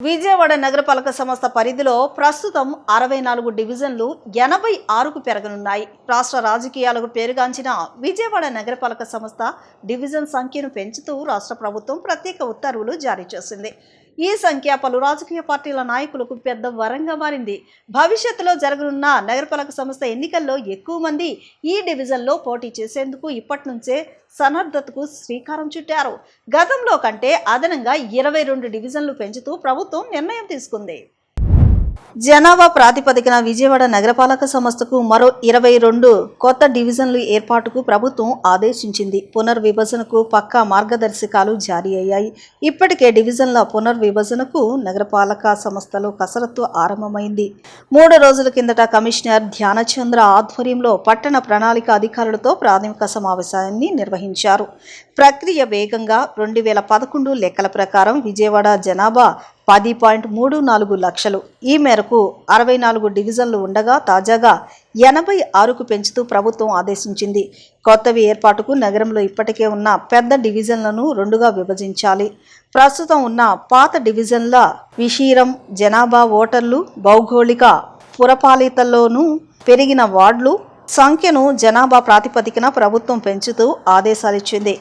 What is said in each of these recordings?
విజయవాడ నగరపాలక సంస్థ పరిధిలో ప్రస్తుతం 64 డివిజన్లు 86కు పెరగనున్నాయి. రాష్ట్ర రాజకీయాలకు పేరుగాంచిన విజయవాడ నగరపాలక సంస్థ డివిజన్ సంఖ్యను పెంచుతూ రాష్ట్ర ప్రభుత్వం ప్రత్యేక ఉత్తర్వులు జారీ చేసింది. ఈ సంఖ్య పలు రాజకీయ పార్టీల నాయకులకు పెద్ద వరంగా మారింది. భవిష్యత్తులో జరగనున్న నగరపాలక సంస్థ ఎన్నికల్లో ఎక్కువ మంది ఈ డివిజన్లో పోటీ చేసేందుకు ఇప్పటి నుంచే సన్నద్ధతకు శ్రీకారం చుట్టారు. గతంలో కంటే అదనంగా 22 డివిజన్లు పెంచుతూ ప్రభుత్వం నిర్ణయం తీసుకుంది. జనాభా ప్రాతిపదికన విజయవాడ నగరపాలక సంస్థకు మరో 22 కొత్త డివిజన్లు ఏర్పాటుకు ప్రభుత్వం ఆదేశించింది. పునర్విభజనకు పక్కా మార్గదర్శకాలు జారీ అయ్యాయి. ఇప్పటికే డివిజన్ల పునర్విభజనకు నగరపాలక సంస్థలో కసరత్తు ఆరంభమైంది. 3 రోజుల కిందట కమిషనర్ ధ్యానచంద్ర ఆధ్వర్యంలో పట్టణ ప్రణాళిక అధికారులతో ప్రాథమిక సమావేశాన్ని నిర్వహించారు. ప్రక్రియ వేగంగా 2011 లెక్కల ప్రకారం విజయవాడ జనాభా 10.34 లక్షలు. ఈ మేరకు 64 డివిజన్లు ఉండగా తాజాగా 86కు పెంచుతూ ప్రభుత్వం ఆదేశించింది. కొత్తవి ఏర్పాటుకు నగరంలో ఇప్పటికే ఉన్న పెద్ద డివిజన్లను 2గా విభజించాలి. ప్రస్తుతం ఉన్న పాత డివిజన్ల విషీరం జనాభా ఓటర్లు భౌగోళిక పురపాలికల్లోనూ పెరిగిన వార్డులు సంఖ్యను జనాభా ప్రాతిపదికన ప్రభుత్వం పెంచుతూ ఆదేశాలిచ్చింది.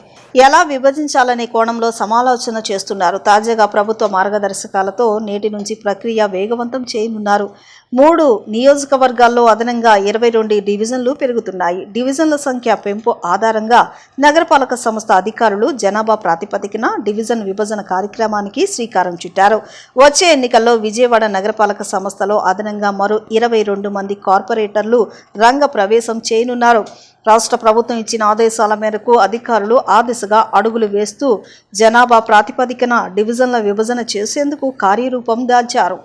ఎలా విభజించాలనే కోణంలో సమాలోచన చేస్తున్నారు. తాజాగా ప్రభుత్వ మార్గదర్శకాలతో నేటి నుంచి ప్రక్రియ వేగవంతం చేయనున్నారు. 3 నియోజకవర్గాల్లో అదనంగా 22 డివిజన్లు పెరుగుతున్నాయి. డివిజన్ల సంఖ్య పెంపు ఆధారంగా నగరపాలక సంస్థ అధికారులు జనాభా ప్రాతిపదికన డివిజన్ విభజన కార్యక్రమానికి శ్రీకారం చుట్టారు. వచ్చే ఎన్నికల్లో విజయవాడ నగరపాలక సంస్థలో అదనంగా మరో 22 మంది కార్పొరేటర్లు రంగ ప్రవేశం చేయనున్నారు. రాష్ట్ర ప్రభుత్వం ఇచ్చిన ఆదేశాల మేరకు అధికారులు ఆ దిశగా అడుగులు వేస్తూ జనాభా ప్రాతిపదికన డివిజన్ల విభజన చేసేందుకు కార్యరూపం దాల్చారు.